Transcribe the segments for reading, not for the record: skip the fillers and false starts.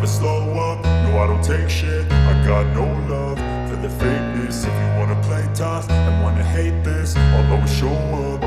slow up, no I don't take shit. I got no love for the fakeness. If you wanna play tough and wanna hate this, I'll always show up.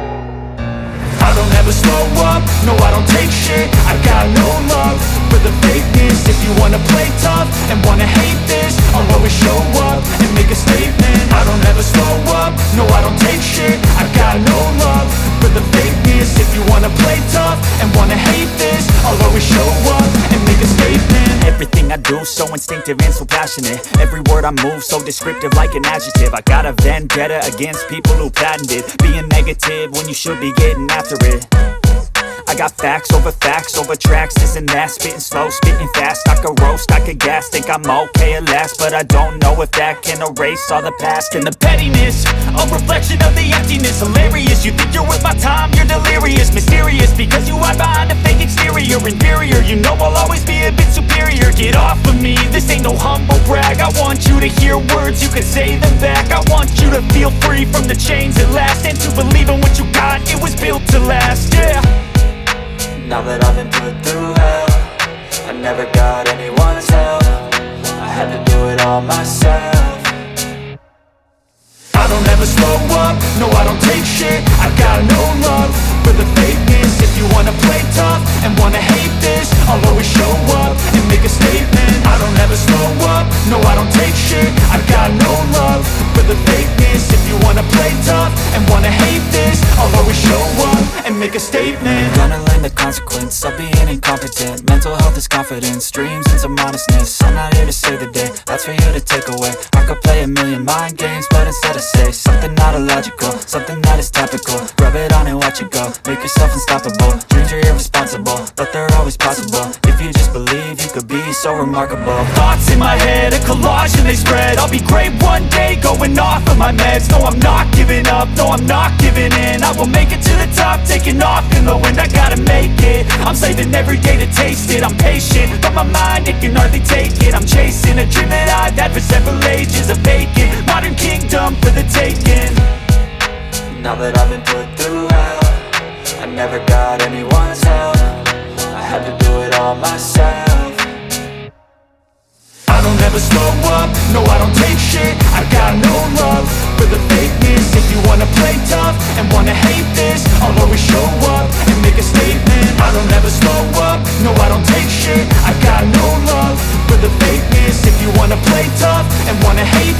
I don't ever slow up, no I don't take shit. I got no love for the fakeness. If you wanna play tough and wanna hate this, I'll always show up and make a statement. I don't ever slow up, no I don't take shit. I got no love for the fakeness. If you wanna play tough and wanna hate this, I'll always show up and make a statement. Everything I do so instinctive and so passionate. Every word I move so descriptive like an adjective. I got a vendetta against people who patented being negative when you should be getting after it. I got facts over tracks, this and that. Spitting slow, spitting fast, I could roast, I could gas. Think I'm okay at last, but I don't know if that can erase all the past. And the pettiness, a reflection of the emptiness. Hilarious, you think you're worth my time, you're delirious. Mysterious, because you hide behind a fake exterior. Inferior, you know I'll always be a bit superior. Get off of me, this ain't no humble brag. I want you to hear words, you can say them back. I want you to feel free from the chains at last, and to believe in what you got, it was built to last, yeah. Now that I've been put through hell, I never got anyone's help. I had to do it all myself. I don't ever slow up, no I don't take shit. I got no love for the fakeness. If you wanna play tough and wanna hate this, I'll always show up and make a statement. I don't ever slow up, no I don't take shit. I got no love for the fakeness. If you wanna play tough and wanna hate this, I'll always show up and make a statement. Gonna learn the consequence of being incompetent. Mental health is confidence, dreams and some honestness. I'm not here to save the day, that's for you to take away. I could play a million mind games, but instead I say something not illogical, something that is topical. Rub it on and watch it go, make yourself unstoppable. Dreams are irresponsible, but they're always possible. If you just believe, you could be so remarkable. Thoughts in my head, a collage and they spread. I'll be great one day, going off of my meds. No, I'm not giving up, no, I'm not giving in. I will make it to the top, taking off in the wind. I gotta make it, I'm saving every day to taste it. I'm patient, but my mind, it can hardly take it. I'm chasing a dream that I've had for several ages. A vacant, modern kingdom for the taking. Now that I've been put through hell, I never got anyone's help. I had to do it all myself. I don't ever slow up, no I don't take shit. I got no love for the fakeness. If you wanna play tough and wanna hate this, I'll always show up and make a statement. I don't ever slow up, no I don't take shit. I got no love for the fakeness. If you wanna play tough and wanna hate